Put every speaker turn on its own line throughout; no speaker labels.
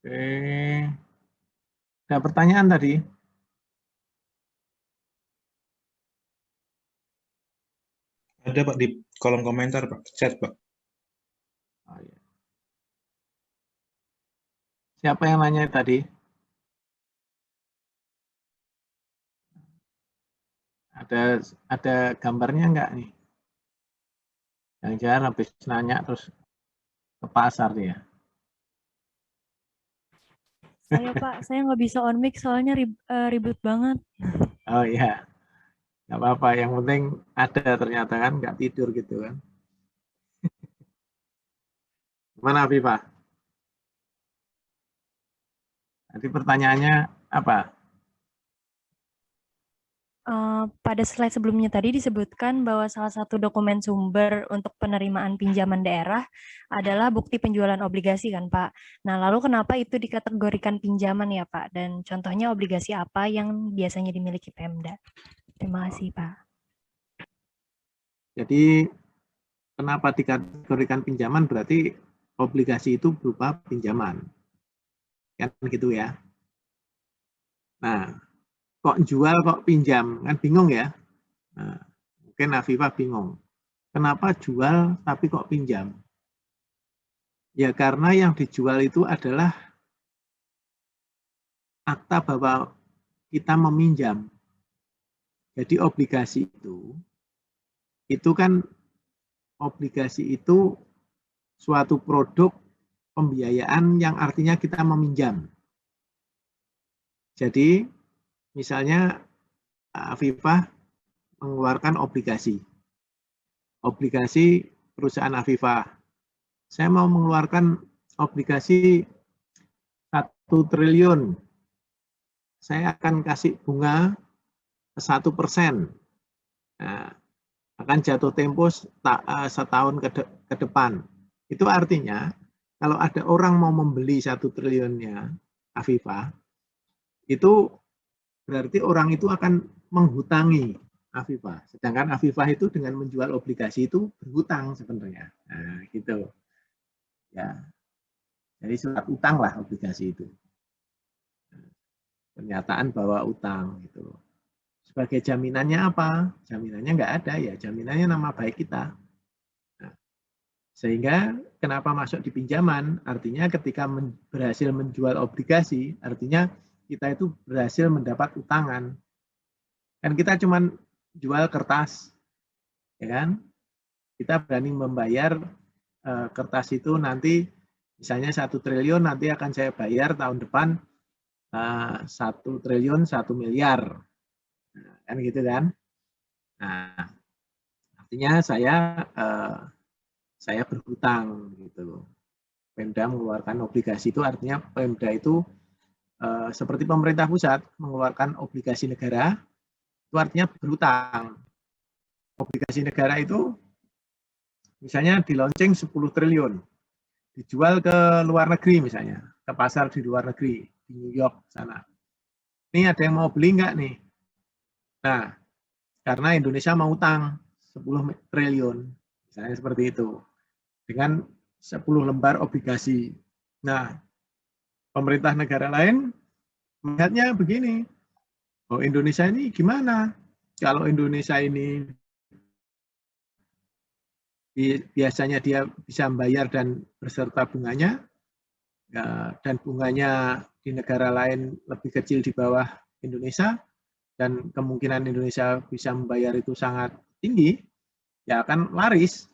Oke. Ada pertanyaan tadi?
Ada Pak di kolom komentar Pak, chat Pak.
Oh, iya. Siapa yang nanya tadi? Ada gambarnya enggak nih? Jangan-jangan habis nanya terus ke pasar ya?
Saya Pak, saya nggak bisa on mic soalnya ribut banget.
Oh iya, nggak apa-apa. Yang penting ada ternyata kan, nggak tidur gitu kan. Gimana Viva? Nanti pertanyaannya apa?
Pada slide sebelumnya tadi disebutkan bahwa salah satu dokumen sumber untuk penerimaan pinjaman daerah adalah bukti penjualan obligasi kan Pak. Nah lalu kenapa itu dikategorikan pinjaman ya Pak? Dan contohnya obligasi apa yang biasanya dimiliki Pemda? Terima kasih Pak.
Jadi kenapa dikategorikan pinjaman berarti obligasi itu berupa pinjaman. Kan gitu ya. Nah, kok jual kok pinjam? Kan bingung ya. Nah, mungkin Afifah bingung. Kenapa jual tapi kok pinjam? Ya karena yang dijual itu adalah akta bahwa kita meminjam. Jadi obligasi itu kan obligasi itu suatu produk pembiayaan yang artinya kita meminjam. Jadi misalnya Afifah mengeluarkan obligasi perusahaan Afifah. Saya mau mengeluarkan obligasi 1 triliun. Saya akan kasih bunga 1%. Nah, akan jatuh tempo setahun ke depan. Itu artinya kalau ada orang mau membeli 1 triliunnya Afifah, itu berarti orang itu akan menghutangi Afifah. Sedangkan Afifah itu dengan menjual obligasi itu berhutang sebenarnya. Nah, gitu. Ya. Jadi surat utang lah obligasi itu. Pernyataan bahwa utang gitu. Sebagai jaminannya apa? Jaminannya nggak ada ya, jaminannya nama baik kita. Nah, sehingga kenapa masuk di pinjaman? Artinya ketika berhasil menjual obligasi, artinya kita itu berhasil mendapat utangan. Kan kita cuma jual kertas, ya kan? Kita berani membayar kertas itu nanti misalnya 1 triliun nanti akan saya bayar tahun depan 1 triliun 1 miliar. Nah, kan gitu kan? Nah, artinya saya berhutang gitu. Pemda mengeluarkan obligasi itu artinya Pemda itu seperti pemerintah pusat mengeluarkan obligasi negara itu artinya berhutang. Obligasi negara itu misalnya di launching 10 triliun, dijual ke luar negeri misalnya, ke pasar di luar negeri, di New York sana. Ini ada yang mau beli nggak nih? Nah, karena Indonesia mau utang 10 triliun, misalnya seperti itu, dengan 10 lembar obligasi. Nah, pemerintah negara lain melihatnya begini, oh Indonesia ini gimana? Kalau Indonesia ini biasanya dia bisa membayar dan beserta bunganya, dan bunganya di negara lain lebih kecil di bawah Indonesia, dan kemungkinan Indonesia bisa membayar itu sangat tinggi, ya akan laris.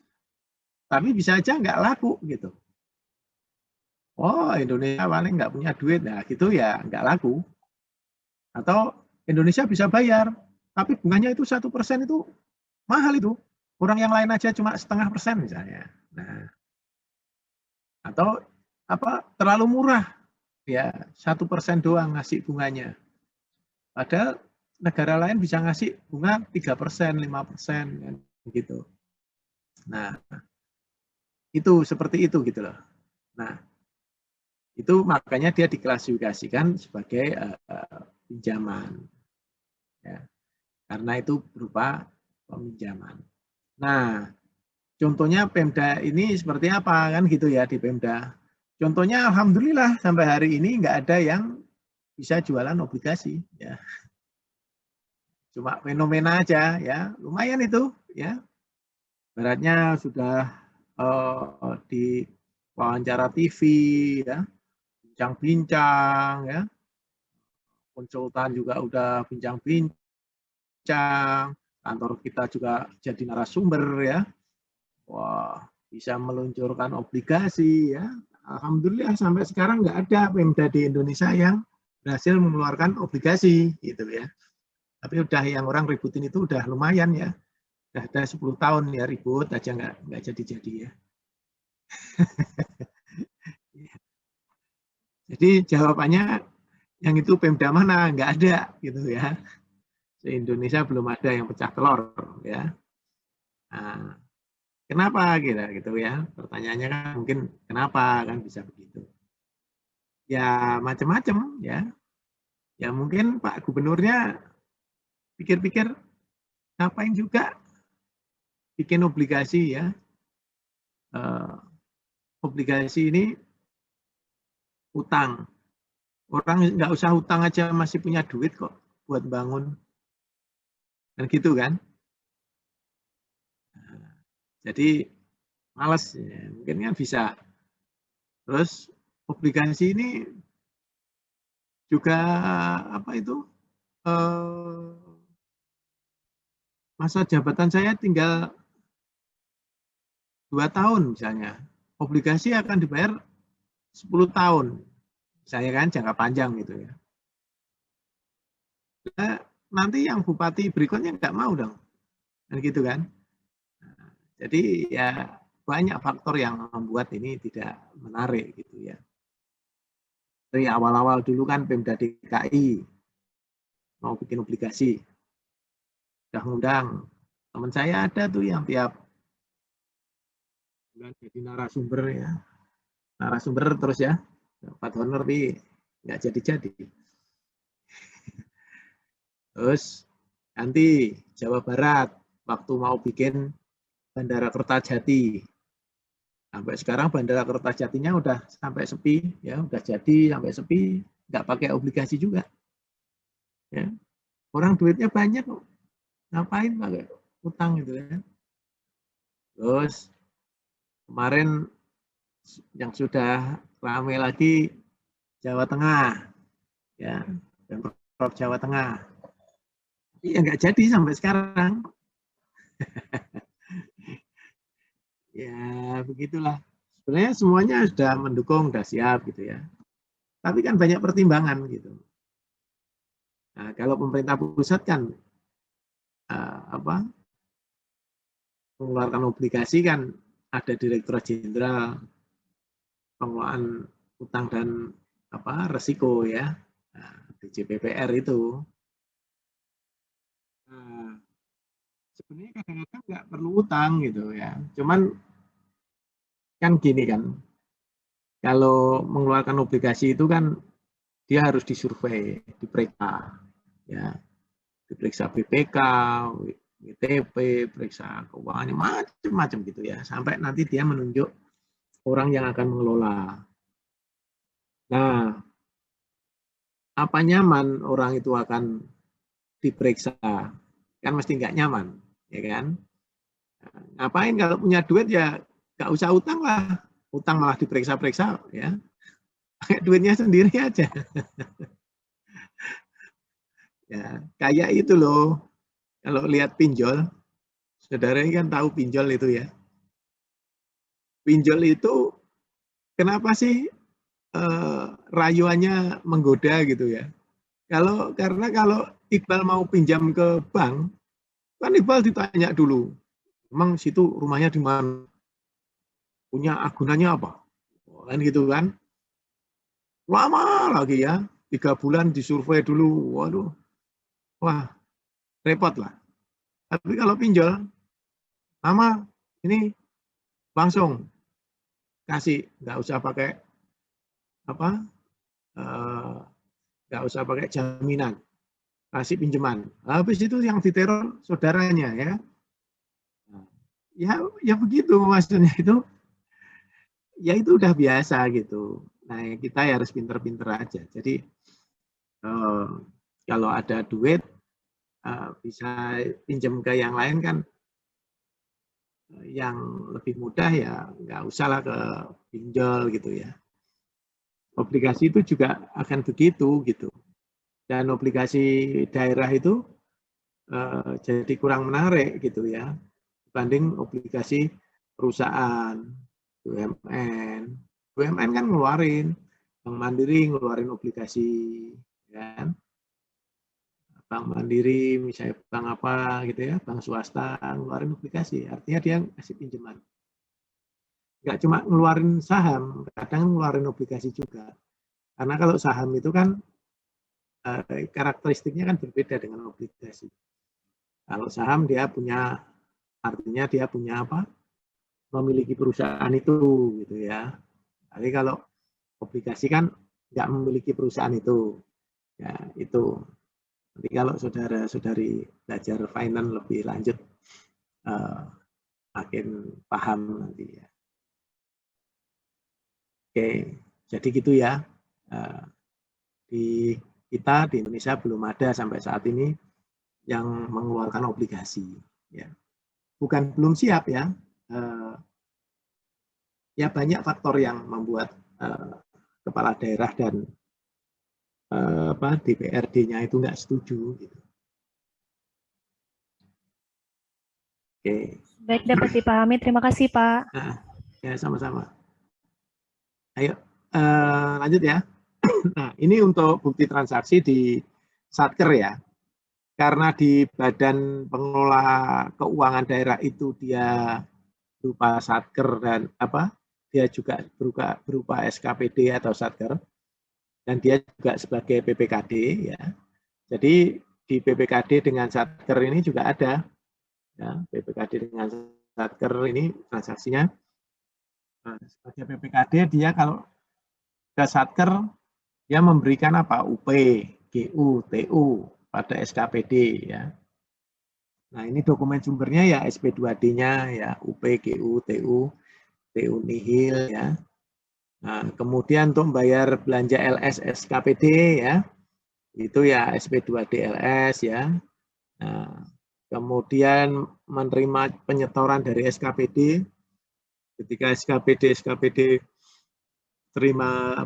Tapi bisa aja nggak laku gitu. Oh Indonesia paling nggak punya duit, nah gitu ya nggak laku. Atau Indonesia bisa bayar, tapi bunganya itu 1% itu mahal itu. Orang yang lain aja cuma 0,5% misalnya. Nah, atau apa terlalu murah, ya 1% doang ngasih bunganya. Padahal negara lain bisa ngasih bunga 3%, 5% gitu. Nah, itu seperti itu gitu loh. Nah, itu makanya dia diklasifikasikan sebagai pinjaman. Ya, karena itu berupa peminjaman. Nah, contohnya Pemda ini seperti apa kan gitu ya di Pemda. contohnya alhamdulillah sampai hari ini nggak ada yang bisa jualan obligasi, ya. Cuma fenomena aja, ya, lumayan itu, ya. Beratnya sudah di wawancara TV, ya, bincang-bincang, ya, konsultan juga udah bincang-bincang, kantor kita juga jadi narasumber, ya. Wah, bisa meluncurkan obligasi, ya. Alhamdulillah sampai sekarang nggak ada Pemda di Indonesia yang berhasil mengeluarkan obligasi, gitu ya. Tapi udah yang orang ributin itu udah lumayan, ya. Udah ada 10 tahun ya ribut aja nggak jadi-jadi, ya. Jadi jawabannya yang itu Pemda mana? Nggak ada, gitu ya. Di Indonesia belum ada yang pecah telur, ya. Nah, kenapa gitu ya? Pertanyaannya kan mungkin kenapa kan bisa begitu? Ya macam-macam, ya. Ya mungkin Pak Gubernurnya pikir-pikir ngapain juga bikin obligasi, ya. Obligasi ini utang. Orang nggak usah utang aja masih punya duit kok buat bangun. Kan gitu kan? Jadi males, ya. Mungkin kan bisa. Terus obligasi ini juga apa itu? Masa jabatan saya tinggal 2 tahun misalnya. Obligasi akan dibayar 10 tahun. Saya kan jangka panjang gitu ya. Nah, nanti yang bupati berikutnya nggak mau dong. Dan gitu kan. Jadi ya banyak faktor yang membuat ini tidak menarik gitu ya. Dari awal-awal dulu kan Pemda DKI mau bikin obligasi. Udah ngundang. Teman saya ada tuh yang tiap bulan jadi narasumber ya. Narasumber terus ya. Dapat honor tapi nggak jadi-jadi. Terus nanti Jawa Barat waktu mau bikin Bandara Kertajati. Sampai sekarang Bandara Kertajatinya udah sampai sepi, ya udah jadi sampai sepi, nggak pakai obligasi juga. Ya. Orang duitnya banyak kok, ngapain pakai utang gitu ya. Terus kemarin yang sudah ramai lagi Jawa Tengah, ya, Pemprov Jawa Tengah. Iya nggak jadi sampai sekarang. Ya begitulah. Sebenarnya semuanya sudah mendukung, sudah siap gitu ya. Tapi kan banyak pertimbangan gitu. Nah, kalau pemerintah pusat kan mengeluarkan obligasi kan ada Direktorat Jenderal Pengelolaan Utang dan Resiko ya, nah, DJPPR itu. Nah, sebenarnya kadang-kadang nggak perlu utang gitu ya. Cuman kan gini kan, kalau mengeluarkan obligasi itu kan dia harus disurvei, diperiksa, ya, diperiksa BPK, WTP, periksa keuangannya macam-macam gitu ya, sampai nanti dia menunjuk orang yang akan mengelola. Nah, apa nyaman orang itu akan diperiksa? Kan mesti nggak nyaman, ya kan? Ngapain kalau punya duit ya nggak usah utang lah, utang malah diperiksa-periksa ya, pakai duitnya sendiri aja. Ya, kayak itu loh, kalau lihat pinjol, saudara ini kan tahu pinjol itu ya. Pinjol itu kenapa sih rayuannya menggoda gitu ya? Karena kalau Iqbal mau pinjam ke bank, kan Iqbal ditanya dulu, emang situ rumahnya di mana? Punya agunannya apa? Kan gitu kan? Lama lagi ya, 3 bulan disurvei dulu, waduh, wah repot lah. Tapi kalau pinjol, lama ini langsung kasih, nggak usah pakai nggak usah pakai jaminan, kasih pinjaman. Habis itu yang diteror saudaranya ya. Ya begitu maksudnya itu. ya itu udah biasa gitu. Nah, kita harus pinter-pinter aja. Jadi kalau ada duit bisa pinjam ke yang lain kan, yang lebih mudah ya nggak usah lah ke pinjol gitu ya. Obligasi itu juga akan begitu gitu. Dan obligasi daerah itu jadi kurang menarik gitu ya dibanding obligasi perusahaan, BUMN. BUMN kan ngeluarin, Bank Mandiri ngeluarin obligasi, kan? Bank Mandiri, misalnya bank apa gitu ya, bank swasta ngeluarin obligasi, artinya dia ngasih pinjaman. Nggak cuma ngeluarin saham, kadang ngeluarin obligasi juga. Karena kalau saham itu kan karakteristiknya kan berbeda dengan obligasi. Kalau saham dia punya, artinya dia punya apa? Memiliki perusahaan itu gitu ya. Tapi kalau obligasi kan nggak memiliki perusahaan itu. Ya, itu. Nanti kalau saudara-saudari belajar finance lebih lanjut, makin paham nanti ya. Oke, jadi gitu ya. Di kita di Indonesia belum ada sampai saat ini yang mengeluarkan obligasi. Ya. Bukan belum siap ya. Ya banyak faktor yang membuat kepala daerah dan DPRD-nya itu nggak setuju. Gitu. Oke.
Baik, dapat dipahami. Terima kasih, Pak.
Nah, ya sama-sama. Ayo lanjut ya. Nah, ini untuk bukti transaksi di Satker ya. Karena di Badan Pengelola Keuangan Daerah itu dia berupa Satker dan dia juga berupa SKPD atau Satker, dan dia juga sebagai PPKD ya. Jadi di PPKD dengan Satker ini juga ada ya, PPKD dengan Satker ini transaksinya. Nah, sebagai PPKD dia kalau ke Satker dia memberikan apa? UP, GU, TU pada SKPD ya. Nah, ini dokumen sumbernya ya SP2D-nya ya, UP, GU, TU, TU nihil ya. Nah, kemudian untuk membayar belanja LS SKPD ya, itu ya SP2D LS ya. Nah, kemudian menerima penyetoran dari SKPD, ketika SKPD terima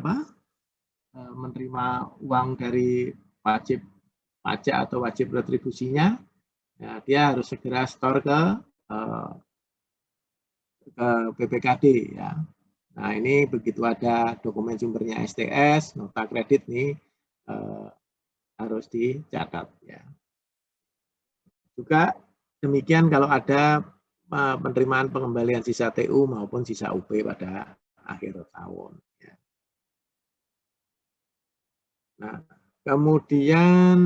menerima uang dari wajib pajak atau wajib retribusinya, ya, dia harus segera store ke PPKD ya. Nah, ini begitu ada dokumen sumbernya STS, nota kredit nih harus dicatat ya. Juga demikian kalau ada penerimaan pengembalian sisa TU maupun sisa UP pada akhir tahun. Ya. Nah, kemudian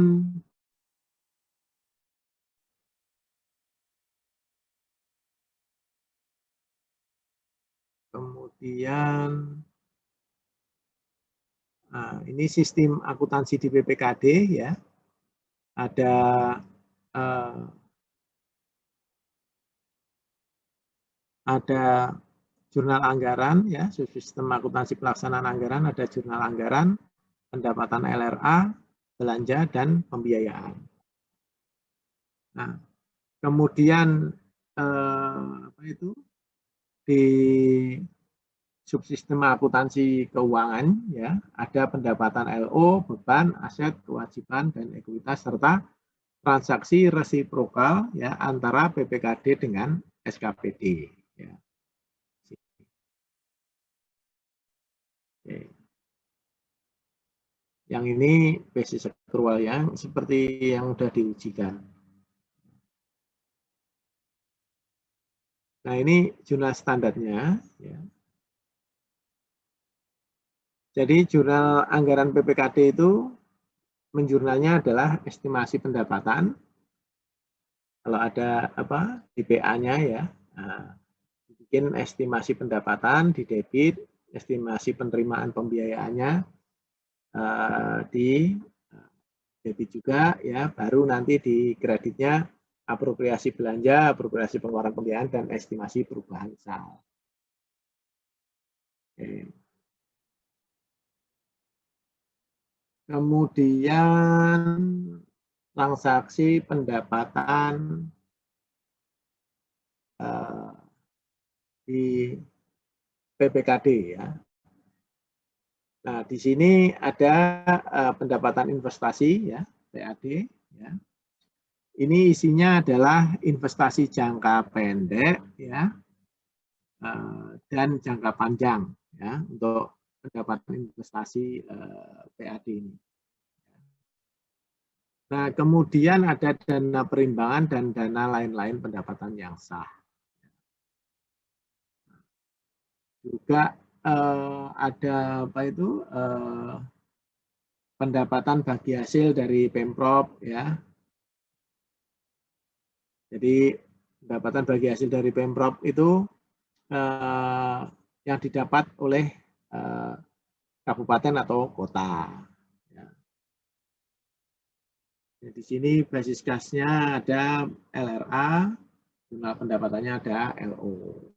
ini sistem akuntansi di PPKD ya. Ada jurnal anggaran ya, sistem akuntansi pelaksanaan anggaran, ada jurnal anggaran, pendapatan LRA, belanja dan pembiayaan. Nah, kemudian di subsistem akuntansi keuangan ya, ada pendapatan LO, beban, aset, kewajiban dan ekuitas serta transaksi resiprokal ya antara PPKD dengan SKPD ya. Oke. Yang ini basis akrual yang seperti yang sudah diujikan. Nah, ini jurnal standarnya ya. Jadi jurnal anggaran PPKD itu menjurnalnya adalah estimasi pendapatan. Kalau ada DPA-nya ya, bikin estimasi pendapatan di debit, estimasi penerimaan pembiayaannya di debit juga ya, baru nanti di kreditnya apropriasi belanja, apropriasi pengeluaran pembiayaan dan estimasi perubahan sal. Kemudian transaksi pendapatan di PPKD ya. Nah, di sini ada pendapatan investasi ya, PAD ya. Ini isinya adalah investasi jangka pendek ya dan jangka panjang ya untuk pendapatan investasi PAD ini. Nah, kemudian ada dana perimbangan dan dana lain-lain pendapatan yang sah. Juga ada apa itu pendapatan bagi hasil dari Pemprov ya. Jadi pendapatan bagi hasil dari Pemprov itu yang didapat oleh kabupaten atau kota. Ya. Nah, di sini basis kasnya ada LRA, jumlah pendapatannya ada LO.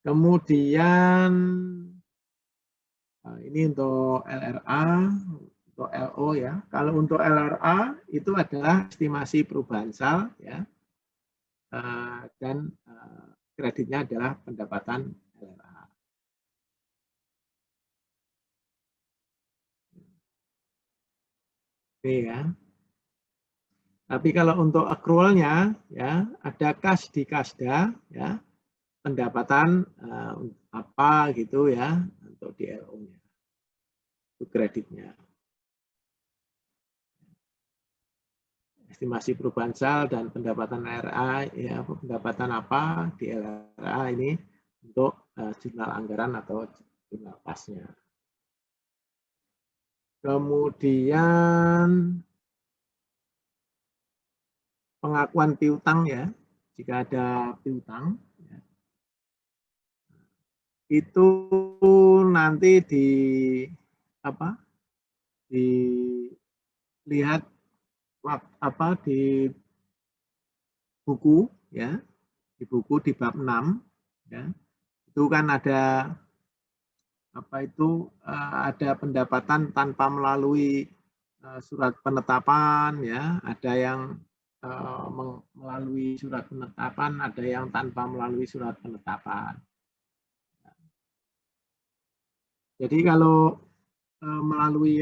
Kemudian ini untuk LRA, untuk LO ya. Kalau untuk LRA itu adalah estimasi perubahan sal ya, dan kreditnya adalah pendapatan LRA. Oke ya. Tapi kalau untuk accrual-nya ya ada kas di kasda ya, pendapatan apa gitu ya untuk di LO-nya. Itu kreditnya. Estimasi perubahan sal dan pendapatan LRA ya, pendapatan apa di LRA ini untuk jurnal anggaran atau jurnal kasnya. Kemudian pengakuan piutang ya, jika ada piutang ya, itu nanti dilihat di buku ya, di buku di bab 6 ya. Itu kan ada ada pendapatan tanpa melalui surat penetapan ya, ada yang melalui surat penetapan, ada yang tanpa melalui surat penetapan. Jadi kalau melalui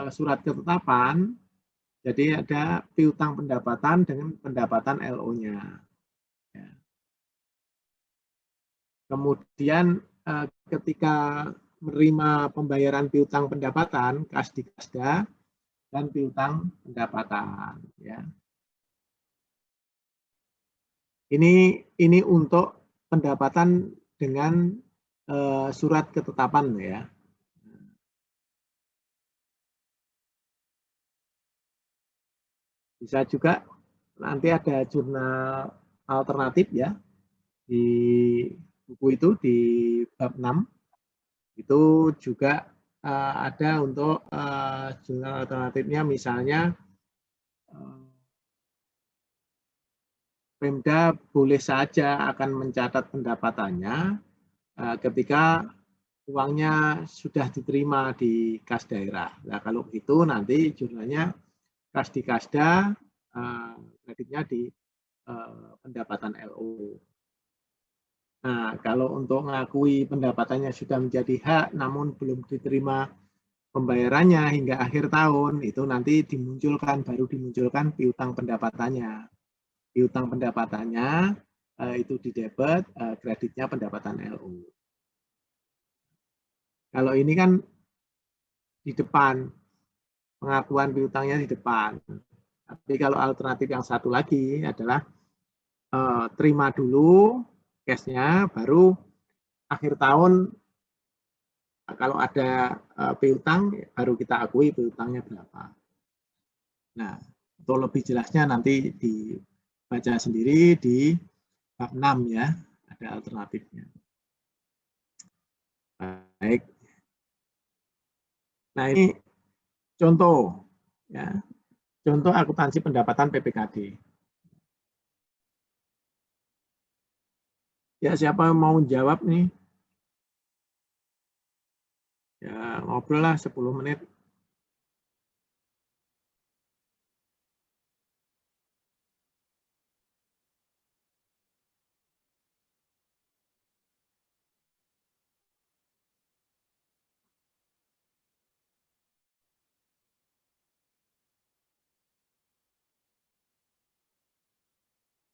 surat ketetapan, jadi ada piutang pendapatan dengan pendapatan LO-nya. Ya. Kemudian ketika menerima pembayaran piutang pendapatan, kas di kasda, dan piutang pendapatan. Ya. Ini untuk pendapatan dengan surat ketetapan ya. Bisa juga nanti ada jurnal alternatif ya di buku itu di bab 6 itu juga ada untuk jurnal alternatifnya, misalnya Pemda boleh saja akan mencatat pendapatannya ketika uangnya sudah diterima di kas daerah. Nah, kalau itu nanti jurnalnya kas di kasda, kreditnya di pendapatan LO. Nah, kalau untuk mengakui pendapatannya sudah menjadi hak namun belum diterima pembayarannya hingga akhir tahun, itu nanti baru dimunculkan piutang pendapatannya. Piutang pendapatannya itu di debit, kreditnya pendapatan LO. Kalau ini kan di depan, pengakuan piutangnya di depan. Tapi kalau alternatif yang satu lagi adalah terima dulu cashnya, baru akhir tahun kalau ada piutang baru kita akui piutangnya berapa. Nah, untuk lebih jelasnya nanti dibaca sendiri di bab 6 ya, ada alternatifnya. Baik. Nah, ini contoh ya. Contoh akuntansi pendapatan PPKD. Ya, siapa mau jawab nih? ngobrol lah 10 menit.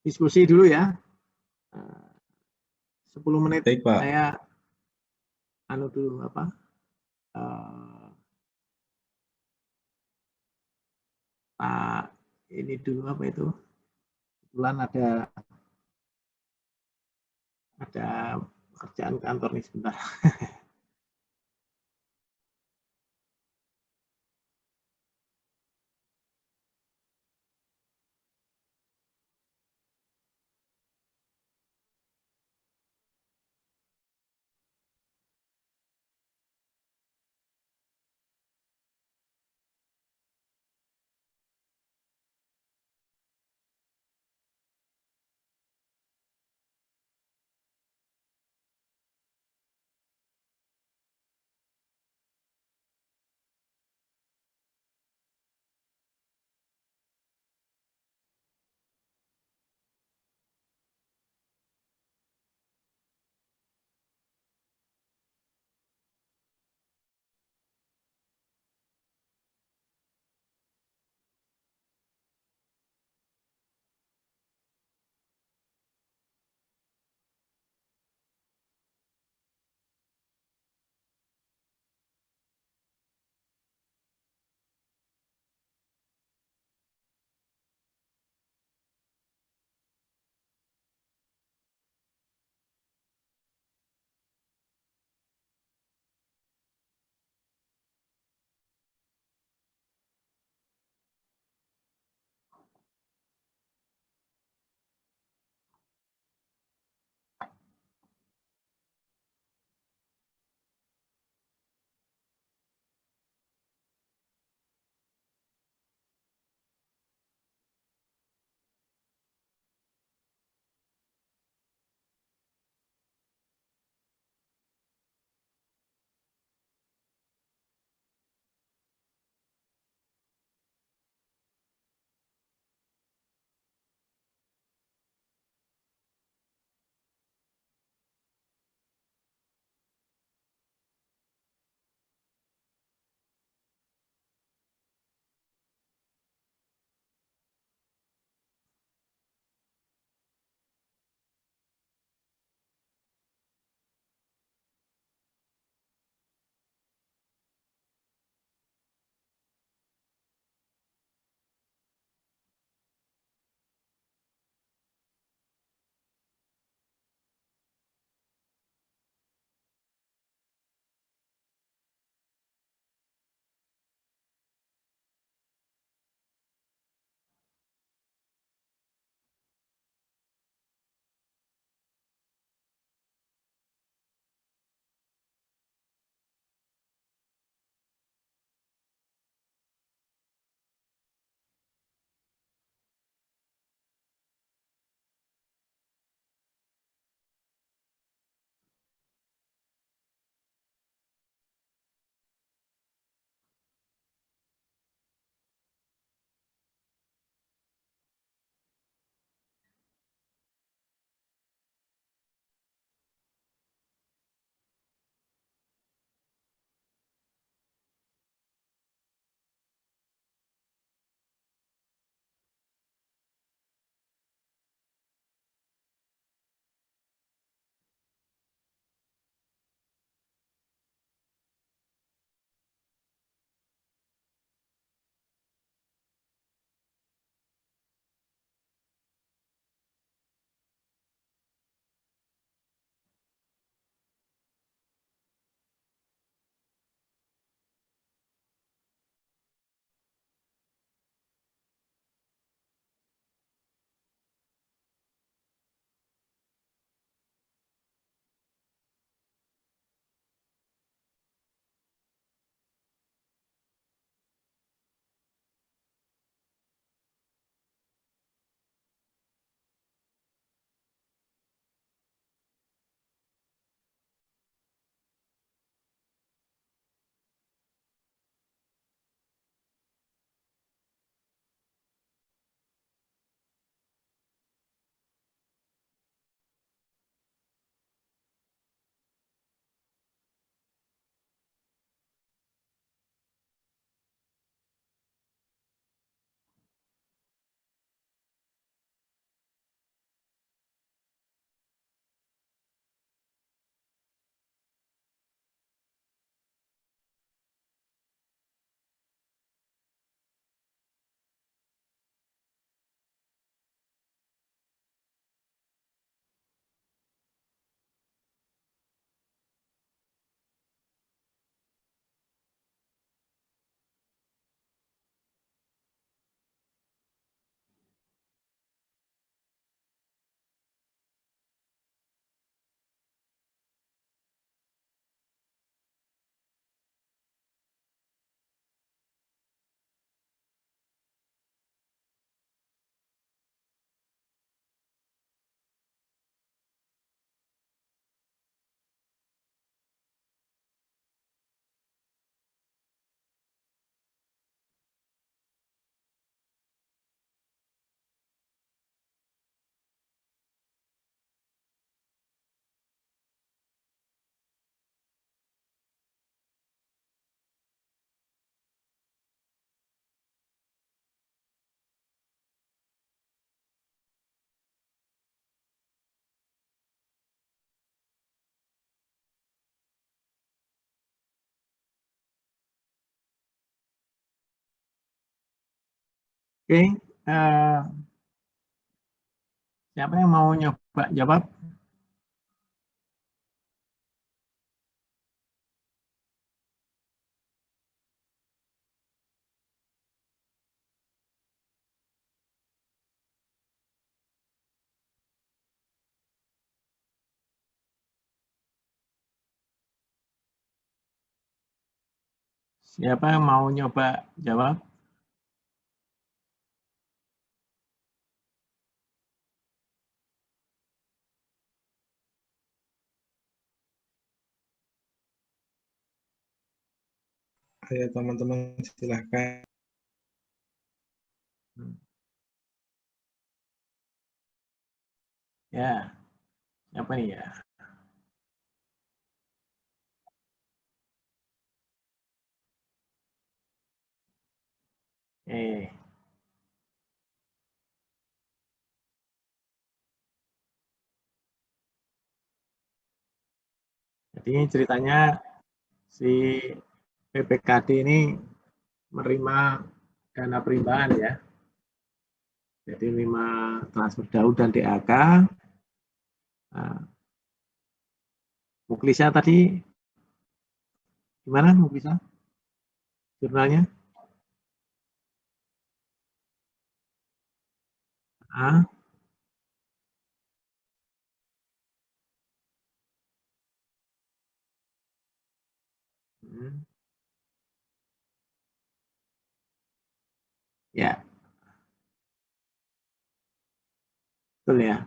Diskusi dulu ya. 10 menit
Baik, Pak.
saya dulu ini dulu apa itu? Kebetulan ada pekerjaan kantor nih sebentar. Oke, siapa yang mau nyoba jawab? Siapa yang mau nyoba jawab?
Ayo teman-teman silahkan.
Ya, siapa nih ya? Jadi ceritanya si PPKD ini menerima dana perimbangan ya. Jadi menerima transfer DAU dan DAK. Nah, Muklisa tadi gimana Muklisa? Jurnalnya? Ah, ya, betul ya.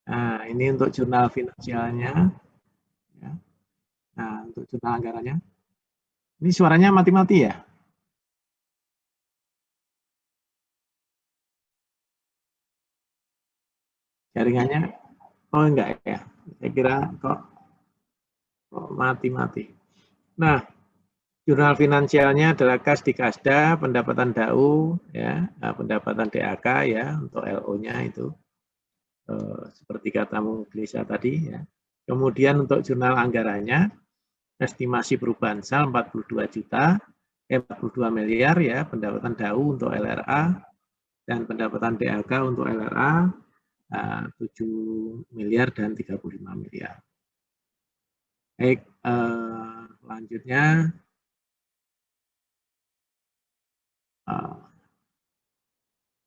Nah, ini untuk jurnal finansialnya. Ya. Nah, untuk jurnal anggarannya. Ini suaranya mati-mati ya? Jaringannya? Oh enggak ya. Saya kira kok mati-mati. Nah, jurnal finansialnya adalah kas di Kasda, pendapatan DAU, ya, pendapatan DAK ya untuk LO-nya itu seperti kata Muklisa tadi ya. Kemudian untuk jurnal anggarannya, estimasi perubahan sal 42 juta, 42 miliar ya, pendapatan DAU untuk LRA dan pendapatan DAK untuk LRA 7 miliar dan 35 miliar. Baik, selanjutnya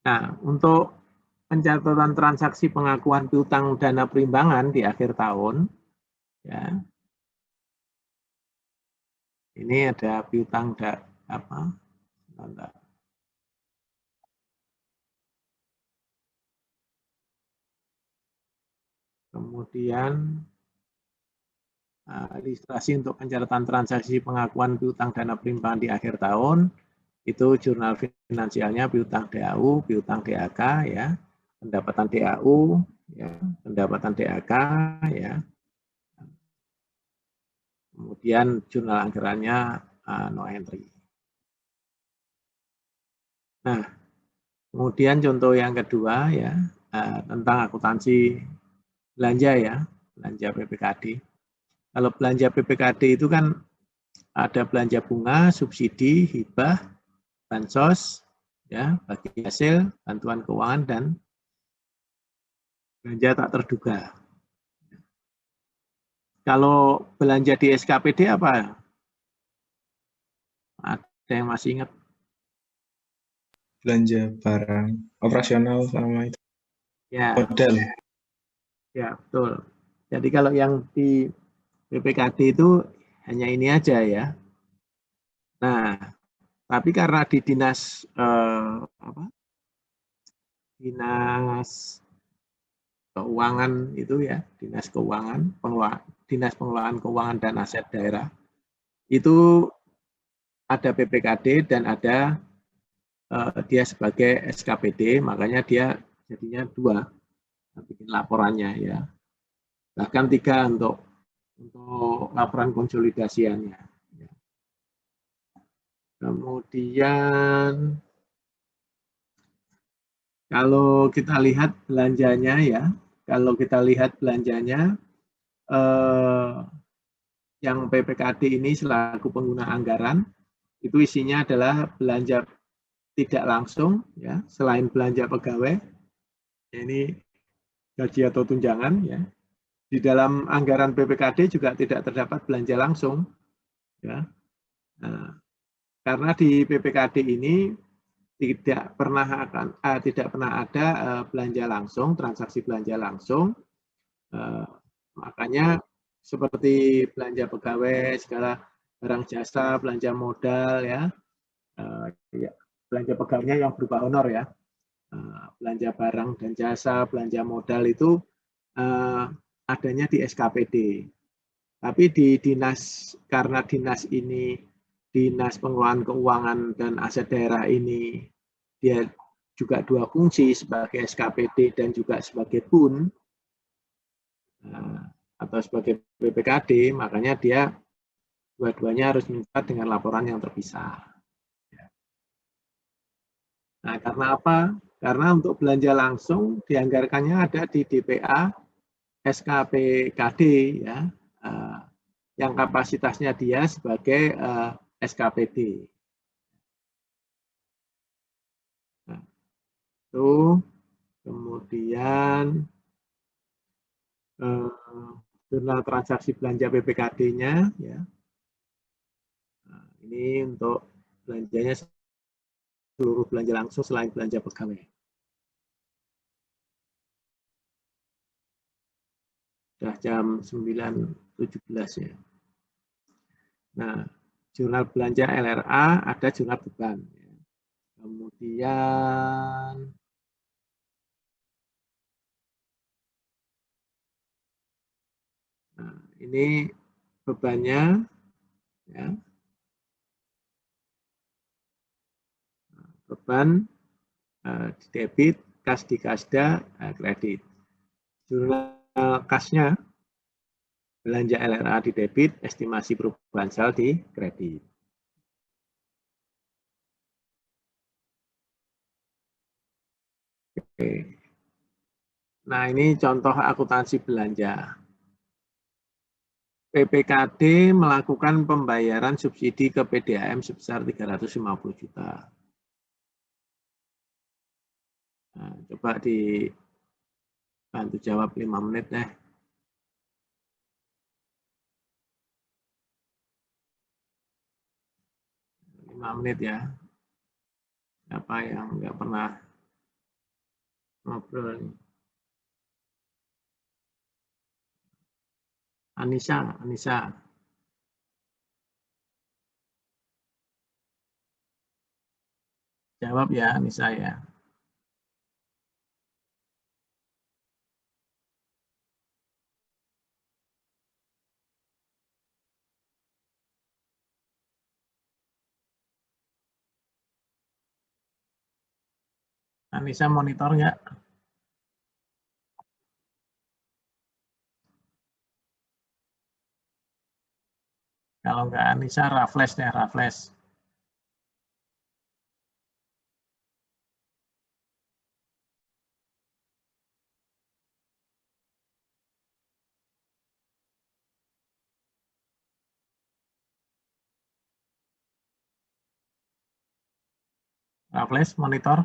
nah, untuk pencatatan transaksi pengakuan piutang dana perimbangan di akhir tahun, ya, ini ada piutang apa? Kemudian ilustrasi untuk pencatatan transaksi pengakuan piutang dana perimbangan di akhir tahun, itu jurnal finansialnya piutang DAU, piutang DAK, ya, pendapatan DAU, ya, pendapatan DAK, ya. Kemudian jurnal anggarannya no entry. Nah, kemudian contoh yang kedua ya tentang akuntansi belanja ya, belanja PPKD. Kalau belanja PPKD itu kan ada belanja bunga, subsidi, hibah, bansos, ya, bagi hasil, bantuan keuangan, dan belanja tak terduga. Kalau belanja di SKPD apa? Ada yang masih ingat?
Belanja barang operasional sama itu.
Ya.
Modal.
Ya, betul. Jadi kalau yang di PPKD itu hanya ini aja ya. Nah, tapi karena di dinas dinas keuangan itu ya, dinas keuangan, dinas pengelolaan keuangan dan aset daerah itu ada PPKD dan ada dia sebagai SKPD, makanya dia jadinya dua bikin laporannya ya, bahkan 3 untuk laporan konsolidasiannya. Kemudian kalau kita lihat belanjanya ya, yang PPKD ini selaku pengguna anggaran, itu isinya adalah belanja tidak langsung, ya, selain belanja pegawai, ini gaji atau tunjangan, ya. Di dalam anggaran BPKD juga tidak terdapat belanja langsung, ya. Nah, karena di BPKD ini tidak pernah ada belanja langsung, transaksi belanja langsung, makanya seperti belanja pegawai, segala barang jasa, belanja modal, ya, belanja pegawainya yang berupa honor, ya, belanja barang dan jasa, belanja modal itu adanya di SKPD. Tapi di dinas, karena dinas ini, Dinas Pengelolaan Keuangan dan Aset Daerah ini, dia juga dua fungsi sebagai SKPD dan juga sebagai PUN, atau sebagai BPKD, makanya dia dua-duanya harus mencatat dengan laporan yang terpisah. Nah, karena apa? Karena untuk belanja langsung dianggarkannya ada di DPA SKPKD, ya, yang kapasitasnya dia sebagai SKPD. Nah, itu kemudian jurnal transaksi belanja BPKD-nya, ya. Nah, ini untuk belanjanya seluruh belanja langsung selain belanja pegawai. Sudah jam 9.17 ya. Nah, jurnal belanja LRA ada jurnal beban. Kemudian nah, ini bebannya, ya. Beban di debit, kas di kasda, kredit. Jurnal kasnya belanja LRA di debit, estimasi perubahan saldo di kredit. Oke. Nah, ini contoh akuntansi belanja. PPKD melakukan pembayaran subsidi ke PDAM sebesar 350 juta. Nah, coba dibantu jawab 5 menit deh. 5 menit ya. Siapa yang nggak pernah ngobrol nih? Anissa. Jawab ya, Anissa ya. Anissa monitor nggak? Kalau nggak Anissa, Raffles deh, Raffles. Raffles monitor?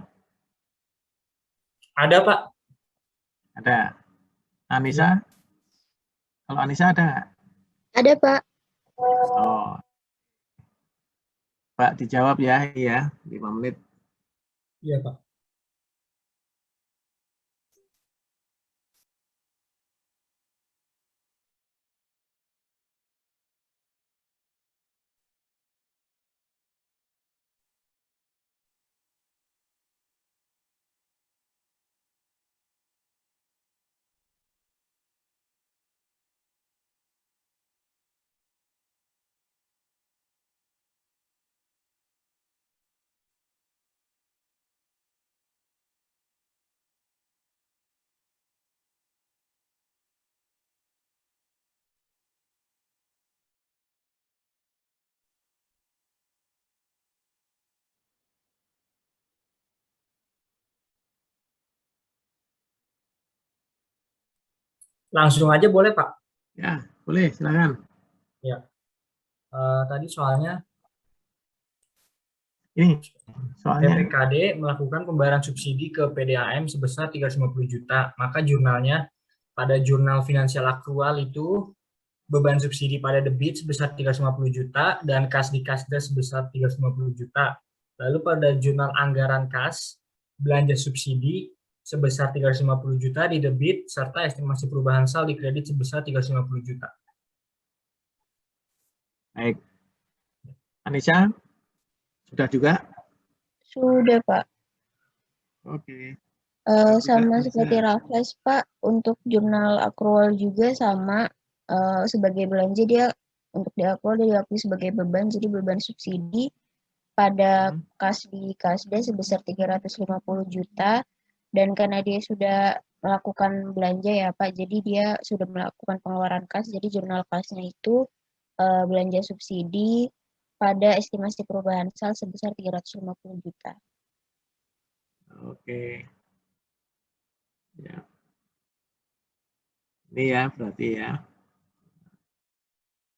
Ada, Pak.
Ada. Anissa? Kalau Anissa ada nggak?
Ada, Pak.
Oh. Pak, dijawab ya, iya, 5 menit.
Iya, Pak. Langsung aja boleh, Pak?
Ya, boleh, silakan.
Ya. Tadi soalnya
Ini soalnya
PPKD melakukan pembayaran subsidi ke PDAM sebesar 350 juta. Maka jurnalnya pada jurnal finansial akrual itu beban subsidi pada debit sebesar 350 juta dan kas di kasda sebesar 350 juta. Lalu pada jurnal anggaran kas, belanja subsidi sebesar 350 juta di debit serta estimasi perubahan saldo di kredit sebesar 350 juta.
baik. Anissa, sudah juga?
Sudah, Pak.
Oke.
Sama
Bisa.
seperti Raffles, Pak, untuk jurnal akrual juga sama sebagai belanja dia untuk di akrual dia diakui sebagai beban, jadi beban subsidi pada kas di kasda sebesar 350 juta dan karena dia sudah melakukan belanja ya Pak, jadi dia sudah melakukan pengeluaran kas, jadi jurnal kasnya itu belanja subsidi pada estimasi perubahan sal sebesar 350 juta.
Oke. Ya. Ini ya berarti ya.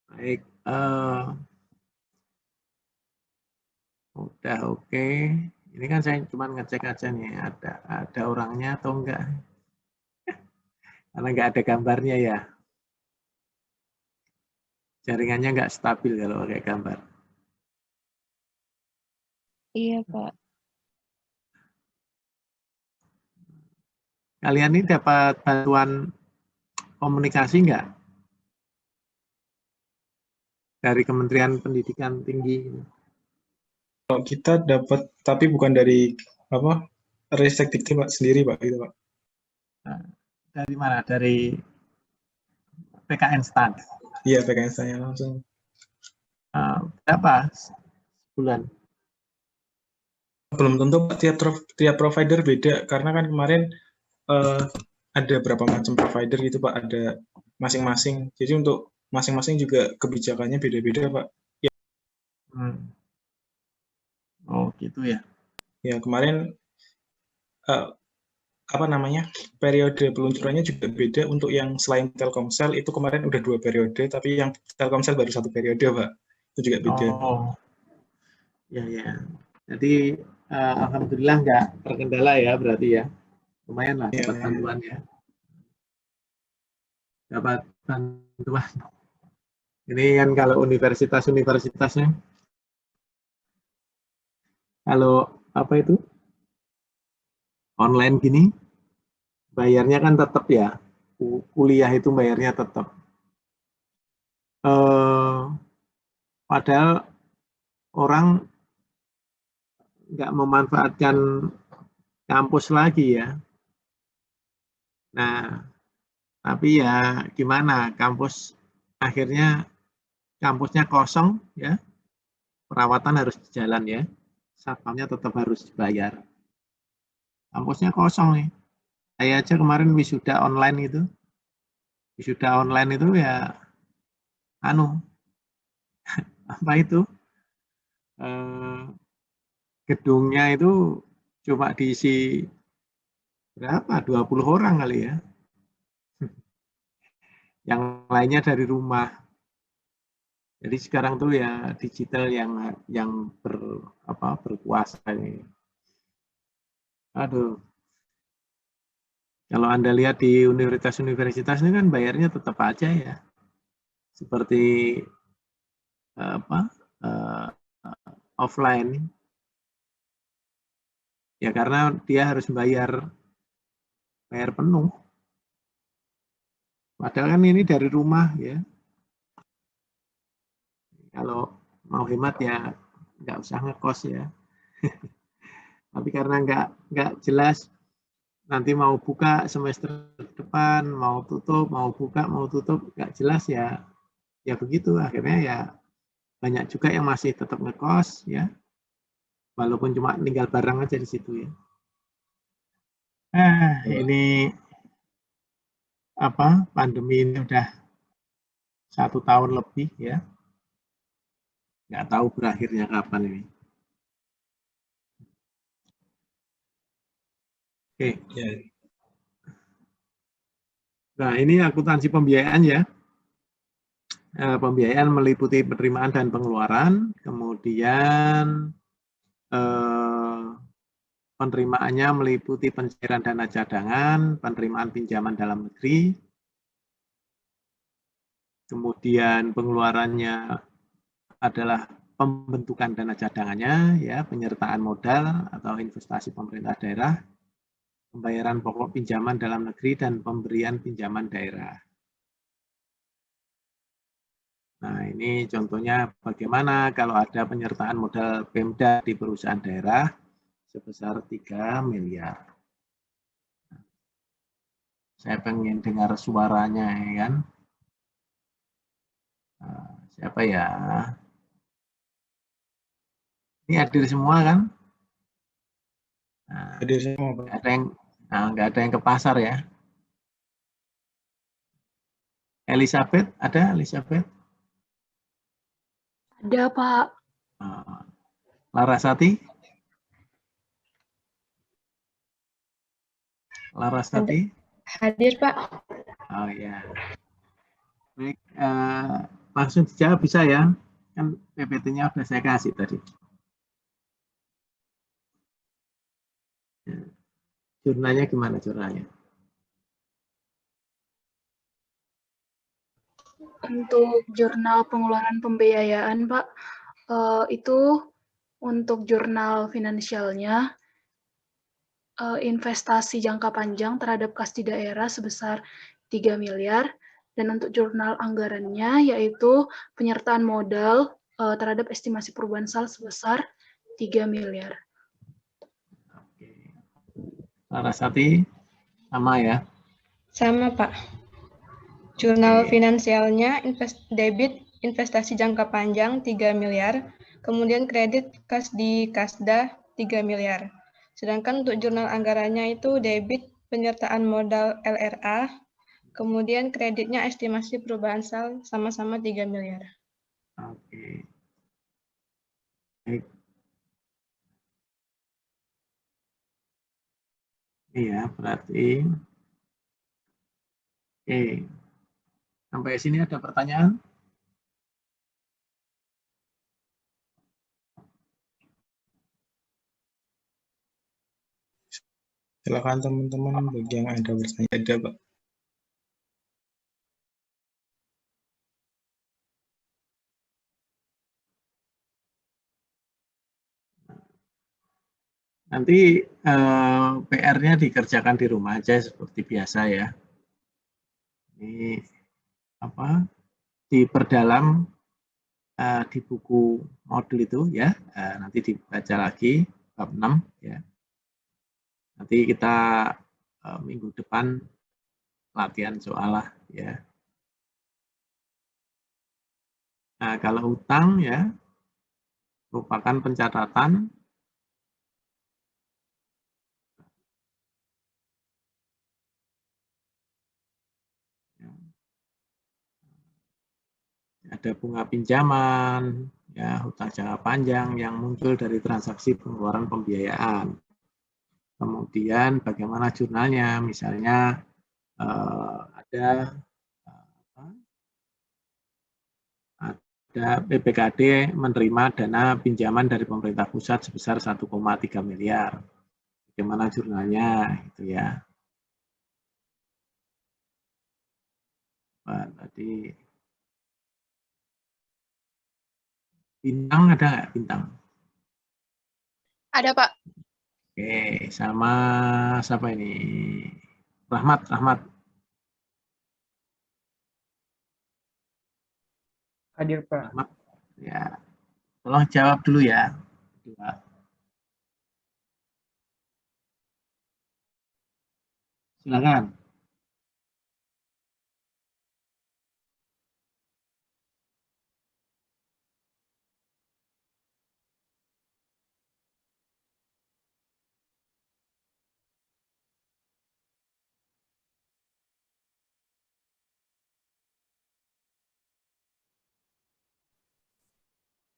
Baik. Udah oke. Ini kan saya cuma ngecek aja nih ada orangnya atau enggak. Karena enggak ada gambarnya ya. Jaringannya enggak stabil kalau pakai gambar.
Iya Pak.
Kalian ini dapat bantuan komunikasi enggak? Dari Kementerian Pendidikan Tinggi.
Kalau kita dapat, tapi bukan dari apa Ristekdikti Pak sendiri Pak gitu Pak.
Dari mana? Dari PKN STAN.
Iya PKN saya langsung.
Berapa bulan?
Belum tentu Pak, tiap provider beda karena kan kemarin ada berapa macam provider gitu Pak, ada masing-masing. Jadi untuk masing-masing juga kebijakannya beda-beda Pak. Ya.
Oh gitu ya.
Ya kemarin periode peluncurannya juga beda. Untuk yang selain Telkomsel itu kemarin udah 2 periode, tapi yang Telkomsel baru 1 periode Pak. Itu juga beda.
Oh ya ya. Jadi alhamdulillah nggak terkendala ya berarti ya. Lumayan lah dapat bantuan ya. Dapat bantuan. Ini kan kalau universitasnya, kalau apa itu online gini, bayarnya kan tetap ya. Kuliah itu bayarnya tetap. Padahal orang nggak memanfaatkan kampus lagi ya. Nah, tapi ya gimana, akhirnya kampusnya kosong ya, perawatan harus jalan ya, satpamnya tetap harus dibayar. Kampusnya kosong nih. Saya aja kemarin wisuda online itu ya, apa itu, gedungnya itu cuma diisi berapa, 20 orang kali ya. Yang lainnya dari rumah. Jadi sekarang tuh ya digital yang berkuasa ini. Aduh. Kalau Anda lihat di universitas ini kan bayarnya tetap aja ya. Seperti offline. Ya karena dia harus bayar penuh. Padahal kan ini dari rumah ya. Kalau mau hemat ya nggak usah ngekos ya. Tapi karena nggak jelas nanti mau buka semester depan, mau tutup, mau buka, mau tutup, nggak jelas ya. Ya begitu, akhirnya ya banyak juga yang masih tetap ngekos ya. Walaupun cuma tinggal barang aja di situ ya. Ini pandemi ini udah 1 tahun lebih ya. Nggak tahu berakhirnya kapan ini. Oke. Nah, ini akuntansi pembiayaan ya. Pembiayaan meliputi penerimaan dan pengeluaran, kemudian penerimaannya meliputi pencairan dana cadangan, penerimaan pinjaman dalam negeri, kemudian pengeluarannya adalah pembentukan dana cadangannya, ya, penyertaan modal atau investasi pemerintah daerah, pembayaran pokok pinjaman dalam negeri, dan pemberian pinjaman daerah. Nah, ini contohnya bagaimana kalau ada penyertaan modal Pemda di perusahaan daerah sebesar 3 miliar. Saya pengen dengar suaranya, ya kan? Nah, siapa ya? Ini hadir semua kan? Nah,
Hadir semua, Pak.
nggak ada yang ke pasar ya. Elizabeth, ada Elizabeth?
Ada, Pak.
Larasati? Larasati?
Hadir, Pak.
Oh ya. Baik, langsung dijawab bisa ya? Kan PPT-nya sudah saya kasih tadi. Jurnalnya gimana jurnalnya?
Untuk jurnal pengeluaran pembiayaan, Pak, itu untuk jurnal finansialnya, investasi jangka panjang terhadap kas di daerah sebesar 3 miliar, dan untuk jurnal anggarannya yaitu penyertaan modal terhadap estimasi perubahan saldo sebesar 3 miliar.
Larasati, sama ya?
Sama, Pak. Jurnal finansialnya debit investasi jangka panjang 3 miliar, kemudian kredit kas di Kasda 3 miliar. Sedangkan untuk jurnal anggarannya itu debit penyertaan modal LRA, kemudian kreditnya estimasi perubahan saldo sama-sama 3 miliar.
Oke. Baik. Iya, berarti oke. Sampai sini ada pertanyaan?
Silakan teman-teman bagi yang ada bertanya. Ada, Pak.
Nanti PR-nya dikerjakan di rumah aja seperti biasa ya. Ini apa? Diperdalam di buku modul itu ya. Nanti dibaca lagi bab 6 ya. Nanti kita minggu depan latihan soal lah ya. Nah, kalau utang ya merupakan pencatatan ada bunga pinjaman, ya, hutang jangka panjang yang muncul dari transaksi pengeluaran pembiayaan. Kemudian bagaimana jurnalnya, misalnya ada PPKD menerima dana pinjaman dari pemerintah pusat sebesar 1,3 miliar. Bagaimana jurnalnya, gitu ya. Tadi Bintang ada nggak, Bintang?
Ada, Pak.
Oke, sama siapa ini? Rahmat.
Hadir, Pak.
Rahmat. Ya, tolong jawab dulu ya. Silakan.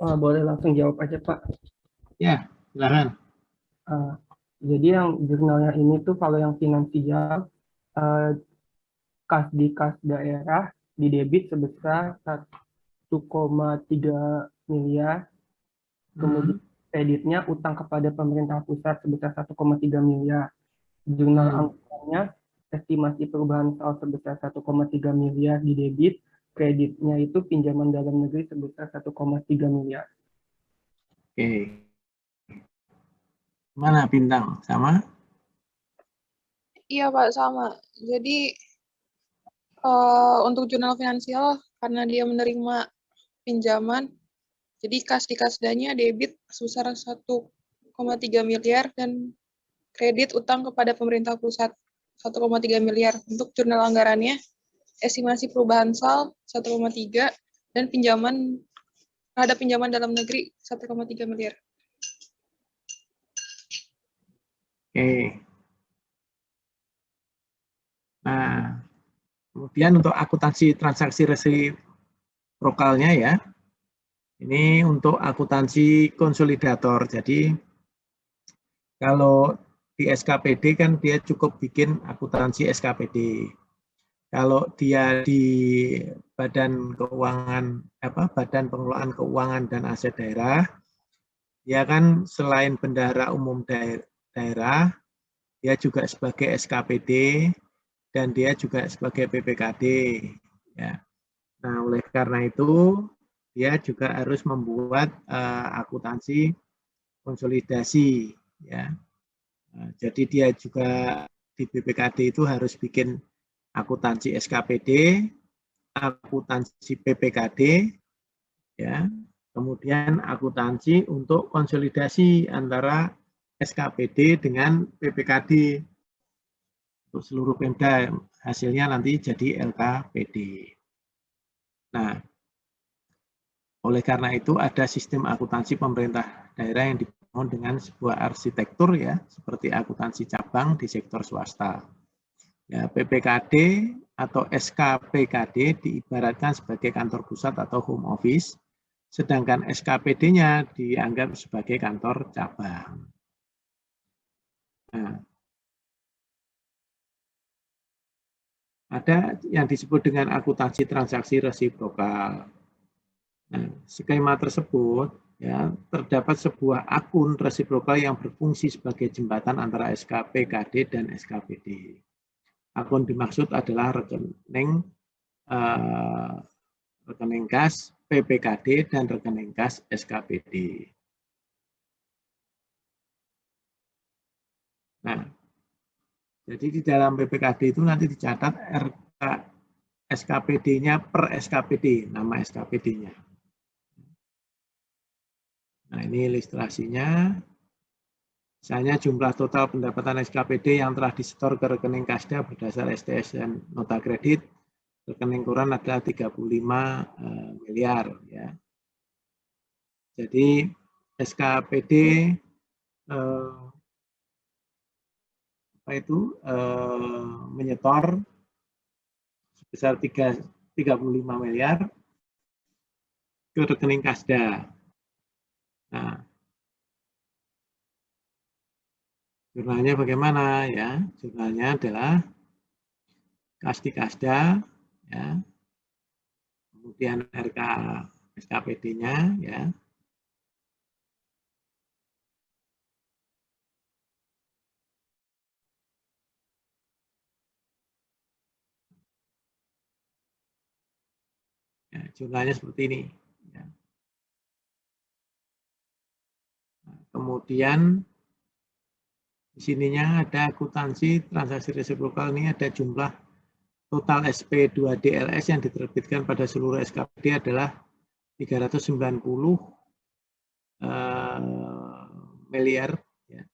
Boleh langsung jawab aja, Pak.
Ya, silakan.
Jadi yang jurnalnya ini tuh kalau yang finansial, kas di kas daerah di debit sebesar 1,3 miliar, kemudian kreditnya utang kepada pemerintah pusat sebesar 1,3 miliar. Jurnal anggarannya estimasi perubahan saldo sebesar 1,3 miliar di debit, kreditnya itu pinjaman dalam negeri sebesar 1,3 miliar.
Oke. Mana Bintang? Sama?
Iya Pak, sama. Jadi untuk jurnal finansial, karena dia menerima pinjaman, jadi kas di kasdanya debit sebesar 1,3 miliar dan kredit utang kepada pemerintah pusat 1,3 miliar. Untuk jurnal anggarannya, estimasi perubahan saldo 1,3 dan pinjaman terhadap pinjaman dalam negeri 1,3 miliar.
Oke. Nah, kemudian untuk akuntansi transaksi resiprokalnya ya, ini untuk akuntansi konsolidator. Jadi kalau di SKPD kan dia cukup bikin akuntansi SKPD. Kalau dia di Badan Keuangan Badan Pengelolaan Keuangan dan Aset Daerah, dia kan selain bendahara umum daerah, dia juga sebagai SKPD dan dia juga sebagai PPKD. Ya. Nah, oleh karena itu dia juga harus membuat akuntansi konsolidasi. Ya. Jadi dia juga di BPKD itu harus bikin akuntansi SKPD, akuntansi PPKD, ya, kemudian akuntansi untuk konsolidasi antara SKPD dengan PPKD. Untuk seluruh Pemda hasilnya nanti jadi LKPD. Nah, oleh karena itu ada sistem akuntansi pemerintah daerah yang dibangun dengan sebuah arsitektur ya, seperti akuntansi cabang di sektor swasta. Ya, PPKD atau SKPKD diibaratkan sebagai kantor pusat atau home office, sedangkan SKPD-nya dianggap sebagai kantor cabang. Nah, ada yang disebut dengan akuntansi transaksi resiprokal. Nah, skema tersebut ya, terdapat sebuah akun resiprokal yang berfungsi sebagai jembatan antara SKPKD dan SKPD. Akun dimaksud adalah rekening kas PPKD dan rekening kas SKPD. Nah, jadi di dalam PPKD itu nanti dicatat RK SKPD-nya per SKPD, nama SKPD-nya. Nah, ini ilustrasinya. Misalnya jumlah total pendapatan SKPD yang telah disetor ke rekening Kasda berdasar STS dan nota kredit rekening koran adalah 35 miliar. Ya. Jadi SKPD menyetor sebesar 35 miliar ke rekening Kasda. Nah, jurnalnya bagaimana ya? Jurnalnya adalah kas di Kasda, ya. Kemudian RK SKPD-nya, ya. Ya, jurnalnya seperti ini. Ya. Nah, kemudian di sininya ada akuntansi transaksi resiprokal, ini ada jumlah total SP2DLS yang diterbitkan pada seluruh SKPD adalah 390 miliar. Ya.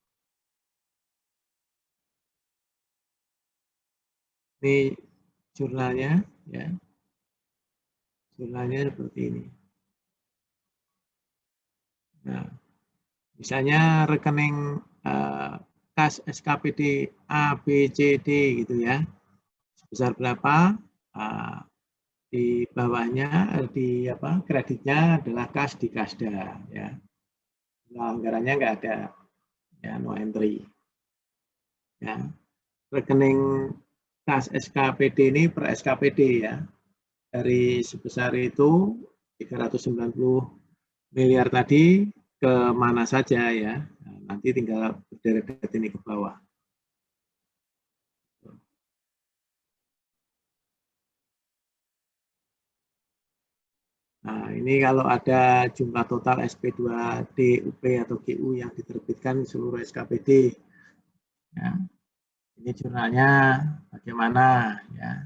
Ini jurnalnya, ya. Jurnalnya seperti ini. Nah, misalnya rekening kas SKPD A, B, C, D gitu ya. Sebesar berapa? Di bawahnya kreditnya adalah kas di Kasda ya. Nah, anggarannya nggak ada ya, no entry. Ya. Rekening kas SKPD ini per SKPD ya. Dari sebesar itu 390 miliar tadi ke mana saja ya. Nah, nanti tinggal berderet-deret ini ke bawah. Nah, ini kalau ada jumlah total SP2D, UP atau GU yang diterbitkan seluruh SKPD. Ya. Ini jurnalnya bagaimana ya.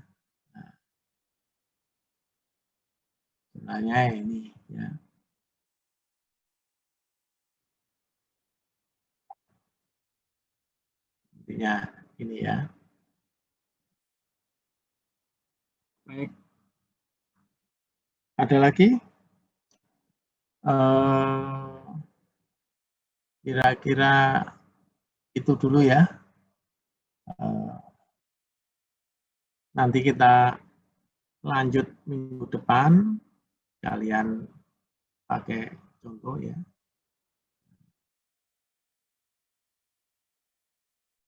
Nah, jurnalnya ini ya. Intinya ini ya. Baik. Ada lagi? Kira-kira itu dulu ya. Nanti kita lanjut minggu depan. Kalian pakai contoh ya.